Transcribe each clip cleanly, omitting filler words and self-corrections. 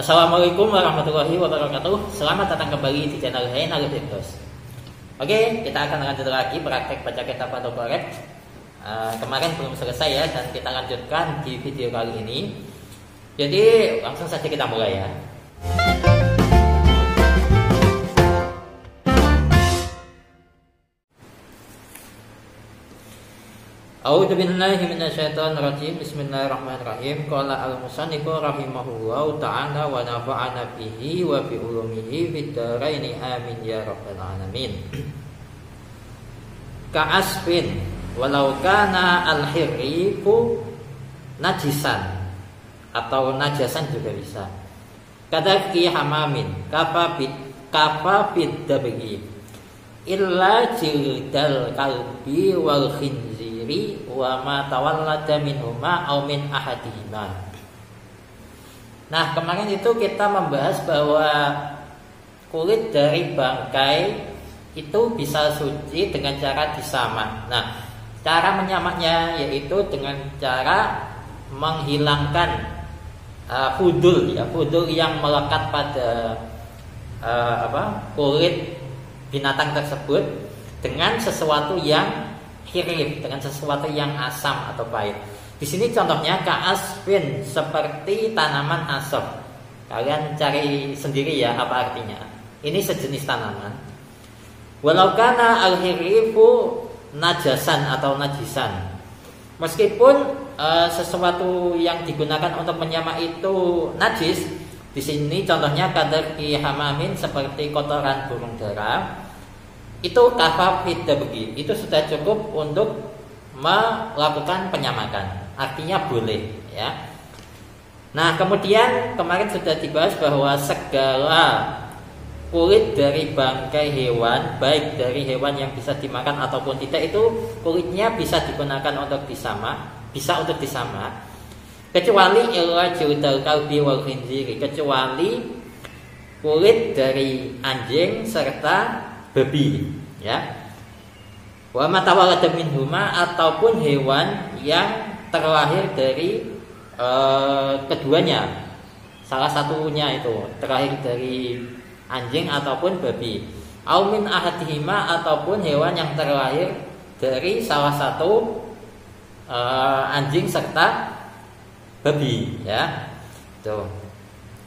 Assalamualaikum warahmatullahi wabarakatuh. Selamat datang kembali di channel Hainal Firdaus. Oke, kita akan lanjut lagi praktek baca kitab atau korek. Kemarin belum selesai ya, dan kita lanjutkan di video kali ini. Jadi langsung saja kita mulai ya. A'udzu billahi minasyaitonir rajim. Bismillahirrahmanirrahim. Qala al-musannifu rahimahullahu ta'ala wa nafa'ana bihi wa bi ulumihi fid dharaini amin ya rabbal alamin. Ka'asfin walau kana al-hirrifu najisan atau najasan juga bisa. Kadaki hamamin kapa bid dabgi illa jildal kalbi wal khinziri wa ma tawallada minhuma aw min ahadihima. Nah, kemarin itu kita membahas bahwa kulit dari bangkai itu bisa suci dengan cara disamak. Nah, cara menyamaknya yaitu dengan cara menghilangkan fudul yang melekat pada kulit binatang tersebut dengan sesuatu yang hirif, dengan sesuatu yang asam atau pahit. Di sini contohnya ka'asfin, seperti tanaman asaf. Kalian cari sendiri ya apa artinya. Ini sejenis tanaman. Walau kana al-hirifu najasan atau najisan. Meskipun sesuatu yang digunakan untuk menyamak itu najis, di sini contohnya kadar hamamin, seperti kotoran burung dara, itu kafa bidabgi, itu sudah cukup untuk melakukan penyamakan. Artinya boleh ya. Nah, kemudian kemarin sudah dibahas bahwa segala kulit dari bangkai hewan, baik dari hewan yang bisa dimakan ataupun tidak, itu kulitnya bisa digunakan untuk disamak, bisa untuk disamak. Kecuali illa jildal kalbi wal khinziri, kecuali kulit dari anjing serta babi ya. Wa ma tawallada minhuma, ataupun hewan yang terlahir dari keduanya, salah satunya itu terlahir dari anjing ataupun babi. Au min ahadihima, ataupun hewan yang terlahir dari salah satu anjing serta babi ya. Tuh.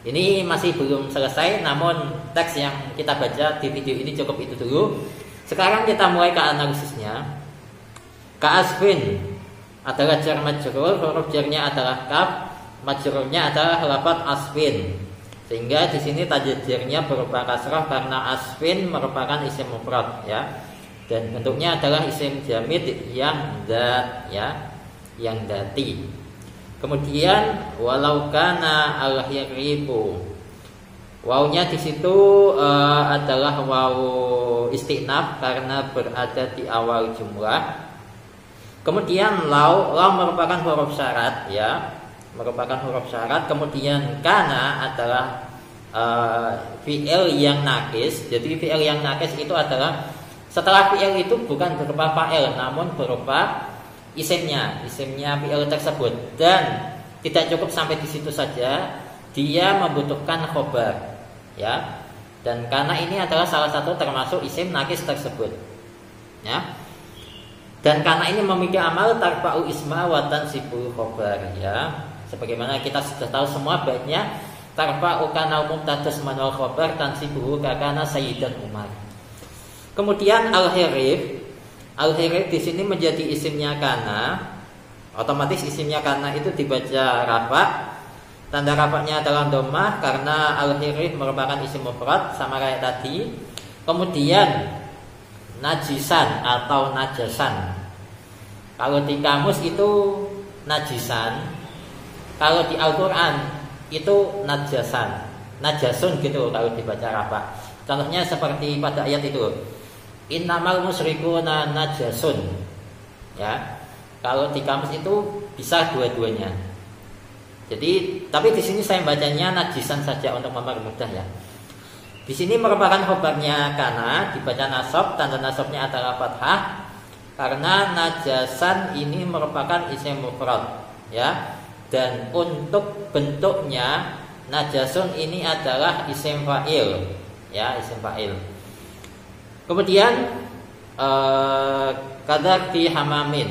Ini masih belum selesai, namun teks yang kita baca di video ini cukup itu dulu. Sekarang kita mulai ke analisisnya. Ka'asfin adalah jar majrur, huruf jarnya adalah kaf, majrurnya adalah lafaz asfin. Sehingga di sini taja jarnya berupa kasrah karena asfin merupakan isim mufrad ya. Dan bentuknya adalah isim jamid yang dat ya, yang dati. Kemudian walau kana al-hirifu, wawnya di situ adalah waw istinaf karena berada di awal jumlah. Kemudian lau merupakan huruf syarat ya, merupakan huruf syarat. Kemudian kana adalah fi'il yang nakis. Jadi fi'il yang nakis itu adalah setelah fi'il itu bukan berupa fa'il, namun berupa isimnya fi'il tersebut. Dan tidak cukup sampai di situ saja, dia membutuhkan khobar ya. Dan karena ini adalah salah satu termasuk isim nakis tersebut ya. Dan karena ini memiliki amal tarfa'u isma wa tansibu khobar ya. Sebagaimana kita sudah tahu semua baiknya tarfa'u kana mubtadas manal khobar tansibu kana sayyidan Umar. Kemudian al-hirif di sini menjadi isimnya kana, otomatis isimnya kana itu dibaca rafa. Tanda rafanya adalah dhammah karena al-hirif merupakan isim mufrad sama kayak tadi. Kemudian najisan atau najasan, kalau di kamus itu najisan, kalau di Al-Quran itu najasun gitu kalau dibaca rafa. Contohnya seperti pada ayat itu, innamal musyrikuna najasun ya. Kalau di kamus itu bisa dua-duanya. Jadi, tapi di sini saya bacanya najisan saja untuk mempermudah ya. Di sini merupakan khobarnya kana, dibaca nasab, tanda nasabnya adalah fathah karena najasan ini merupakan isim mufrad ya. Dan untuk bentuknya najasun ini adalah isim fa'il, ya, isim fa'il. Kemudian kadarti hamamin.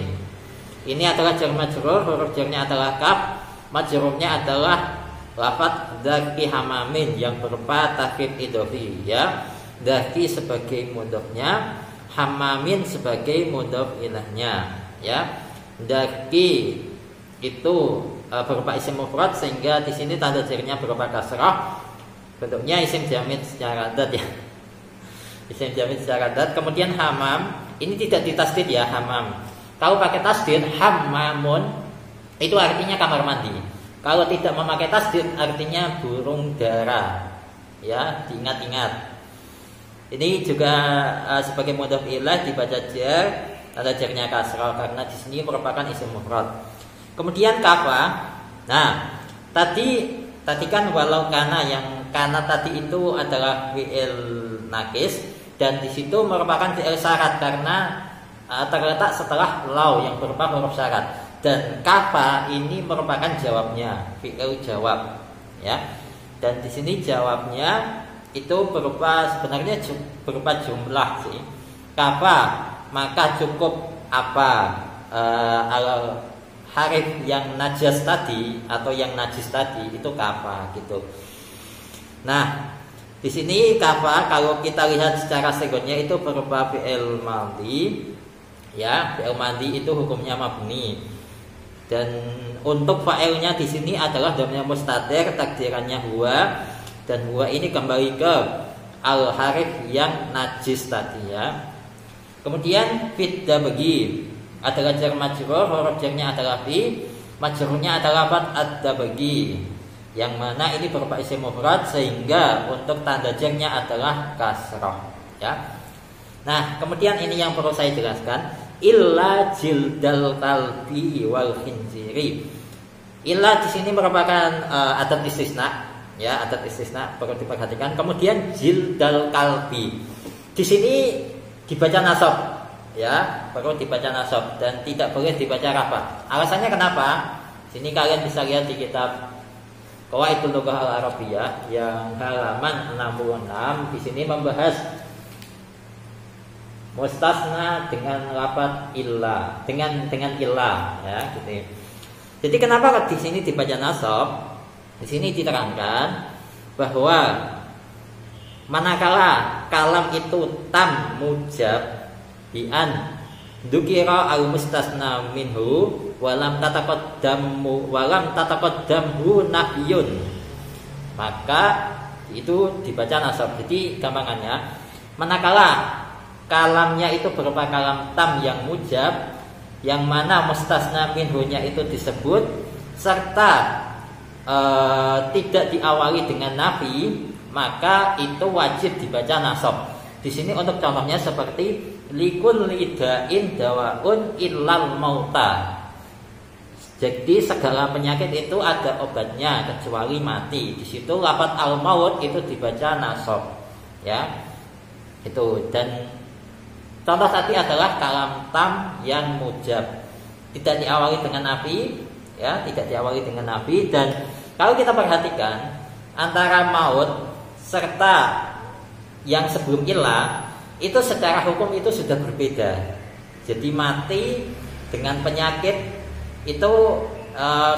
Ini adalah jar majrur, huruf jarnya adalah kaf, majrurnya adalah lafaz darki hamamin yang berupa takhfif idhofi, ya. Darki sebagai mudhofnya, hamamin sebagai mudhof ilahnya, ya. Darki itu berupa isim mufrad sehingga di sini tanda jarnya berupa kasrah. Bentuknya isim jamid secara adat, ya. Isim jamid secara adat. Kemudian hamam, ini tidak ditasdid, ya, hamam. Kalau pakai tasdid hamamun itu artinya kamar mandi. Kalau tidak memakai tasdid artinya burung dara, ya, diingat-ingat. Ini juga sebagai mudhof ilah dibaca jar, tanda jarnya kasrah karena di sini merupakan isim mufrad. Kemudian kafa. Nah, tadi kan walau kana, yang kana tadi itu adalah fi'il nakis dan di situ merupakan fi'il syarat karena terletak setelah lau yang berupa huruf syarat. Dan kafa ini merupakan jawabnya, fi'il jawab, ya. Dan di sini jawabnya itu sebenarnya berupa jumlah sih. Kafa, maka cukup apa? Harif yang najas tadi atau yang najis tadi itu kafa gitu. Nah, di sini kafa kalau kita lihat secara segonnya itu berupa fi'il madhi, ya. Fi'il madhi itu hukumnya mabni. Dan untuk fa'ilnya di sini adalah dhamir mustatir, takdirannya huwa, dan huwa ini kembali ke al-harif yang najis tadi, ya. Kemudian fidda bagi adalah jar majrur, huruf jarnya adalah fi, majrurnya adalah fat ad-dabagi, yang mana ini berupa isim mufrad sehingga untuk tanda jarnya adalah kasrah, ya. Nah, kemudian ini yang perlu saya jelaskan. Illa jildal kalbi wal khinziri. Illa di sini merupakan adat istisna, ya, adat istisna perlu diperhatikan. Kemudian jildal kalbi di sini dibaca nasab, ya, perlu dibaca nasab dan tidak boleh dibaca rafa. Alasannya kenapa? Sini kalian bisa lihat di kitab Qawaidul Lughah Al-Arabiyyah yang halaman 66. Di sini membahas mustasna dengan lafaz illa, dengan illa, ya, gitu. Jadi kenapa di sini dibaca nasab? Di sini diterangkan bahwa manakala kalam itu tam mujab bi an dzukira al mustasna minhu walam tataqaddamhu nafyun, maka itu dibaca nasab. Jadi gampangannya, manakala kalamnya itu berupa kalam tam yang mujab, yang mana mustasna minhunya itu disebut serta tidak diawali dengan nafi, maka itu wajib dibaca nasab. Di sini untuk contohnya seperti likul lidain dawaun illal mauta. Jadi segala penyakit itu ada obatnya kecuali mati. Di situ lafaz al maut itu dibaca nasab, ya. Itu, dan contoh tadi adalah kalam tam yang mujab, tidak diawali dengan nafi, ya, tidak diawali dengan nafi. Dan kalau kita perhatikan antara maut serta yang sebelum ilah itu secara hukum itu sudah berbeda. Jadi mati dengan penyakit itu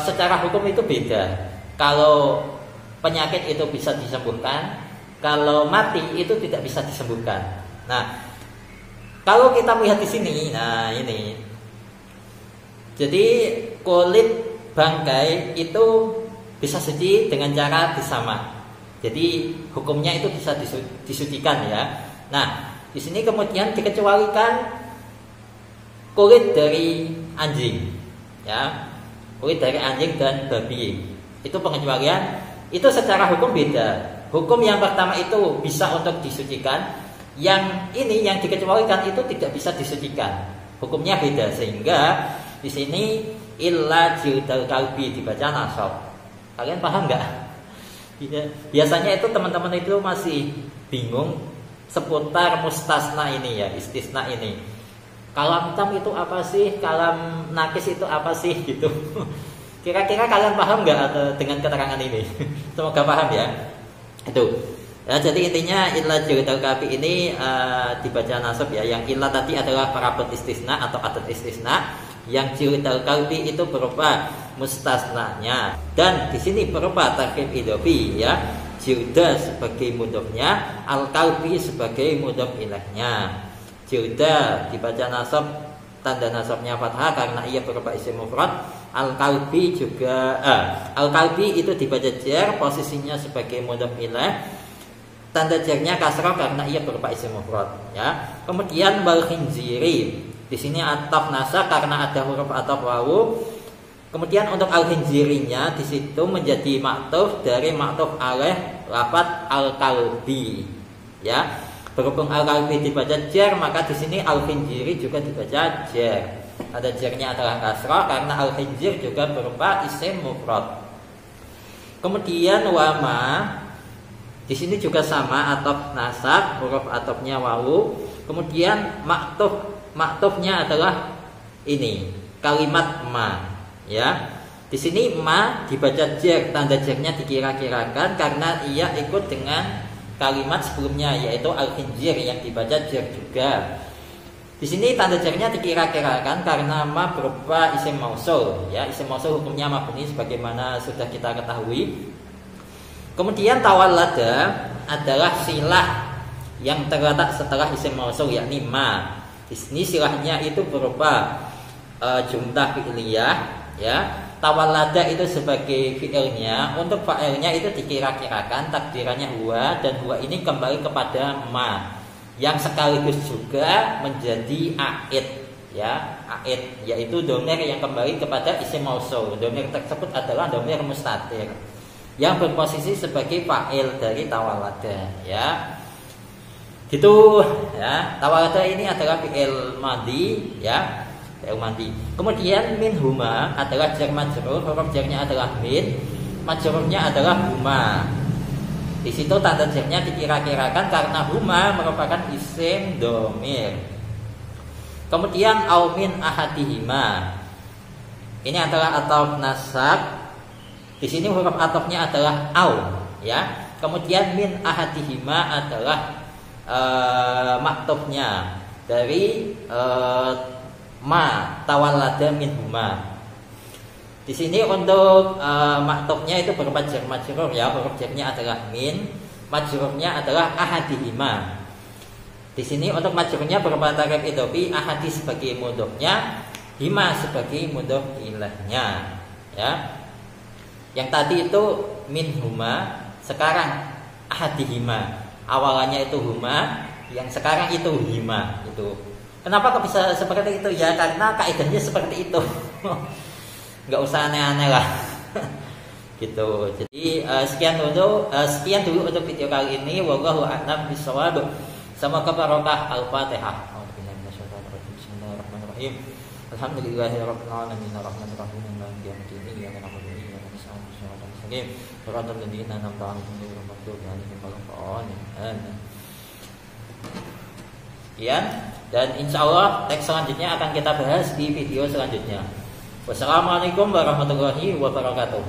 secara hukum itu beda. Kalau penyakit itu bisa disembuhkan, kalau mati itu tidak bisa disembuhkan. Nah, kalau kita melihat di sini, nah ini, jadi kulit bangkai itu bisa suci dengan cara disamak. Jadi hukumnya itu bisa disucikan, ya. Nah, di sini kemudian dikecualikan kulit dari anjing, ya, kulit dari anjing dan babi. Itu pengecualian. Itu secara hukum beda. Hukum yang pertama itu bisa untuk disucikan. Yang ini yang dikecualikan itu tidak bisa disucikan. Hukumnya beda, sehingga di sini illa jildal kalbi dibaca nasab. Kalian paham nggak? Biasanya itu teman-teman itu masih bingung seputar mustasna ini, ya, istisna ini. Kalam tam itu apa sih? Kalam nakis itu apa sih? Gitu. Kira-kira kalian paham nggak dengan keterangan ini? Semoga paham ya. Itu. Ya, jadi intinya ilah jurdal kafi ini dibaca nasab ya. Yang ilah tadi adalah parabot istisna atau adat istisna. Yang jurdal kafi itu berupa mustasnanya. Dan di sini berupa tarkib idhofi ya. Jurda sebagai mudhofnya, al-kalbi sebagai mudhof ilahnya. Jurda dibaca nasab, tanda nasabnya fathah karena ia berupa isim mufrad. Al-kalbi juga al-kalbi itu dibaca jar, posisinya sebagai mudhof ilaih. Tanda jarnya kasrah karena ia berupa isim mufrad ya. Kemudian wal khinziri. Di sini ataf nasab karena ada huruf ataf wawu. Kemudian untuk al khinzirinya di situ menjadi maktuf dari maktuf alaih lafadz al-kalbi ya. Berhubung al-kalbi dibaca jar, maka di sini al khinziri juga dibaca jar. Ada jarnya adalah kasrah karena al-khinzir juga berupa isim mufrad. Kemudian wama di sini juga sama ataf nasab, huruf atafnya wawu. Kemudian maktufnya adalah ini kalimat ma ya. Di sini ma dibaca jar, tanda jarnya dikira-kirakan karena ia ikut dengan kalimat sebelumnya yaitu al-khinzir yang dibaca jar juga. Di sini tanda jarnya dikira-kirakan karena ma berupa isim mausul ya. Isim mausul hukumnya mabni sebagaimana sudah kita ketahui. Kemudian tawallada adalah silah yang terletak setelah isim mausul yakni ma. Di sini silahnya itu berupa jumlah fi'liyah ya. Tawallada itu sebagai fi'ilnya, untuk fa'ilnya itu dikira-kirakan takdirannya huwa, dan huwa ini kembali kepada ma yang sekaligus juga menjadi aid ya, aid yaitu domir yang kembali kepada isim mausul. Domir tersebut adalah domir mustatir yang berposisi sebagai fa'il dari tawallada ya. Gitu ya. Tawallada ini adalah fi'il madhi ya, fi'il madhi. Kemudian min huma adalah jar majrur, huruf jarnya adalah min, majrurnya adalah huma. Di situ tanda jarnya dikira-kirakan karena huma merupakan isim domir. Kemudian au min ahadihima. Ini adalah ataf nasab. Di sini huruf atafnya adalah au ya. Kemudian min ahadihima adalah maktufnya dari ma tawallada min huma. Di sini untuk maktubnya itu berupa jar majrur ya, huruf jarnya adalah min, majrurnya adalah ahadihima. Di sini untuk majrurnya berupa tarkib idhofi, ahadi sebagai mudhofnya, hima sebagai mudhof ilahnya ya. Yang tadi itu min huma, sekarang ahadihima. Awalannya itu huma, yang sekarang itu hima itu. Kenapa kok bisa seperti itu ya? Karena kaidahnya seperti itu. Nggak usah aneh-aneh lah. Gitu. Jadi sekian dulu untuk video kali ini. Wallahu a'lam bishawab. Semoga barokah. Al-Fatihah. Bismillahirrahmanirrahim. Alhamdulillahirabbil alamin arrahmanir rahim maliki yaumiddin iyyaka na'budu wa iyyaka nasta'in ihdinas siratal mustaqim siratal ladzina an'amta 'alaihim ghairil maghdubi 'alaihim waladdallin. Ya, dan insya Allah teks selanjutnya akan kita bahas di video selanjutnya. Wassalamualaikum warahmatullahi wabarakatuh.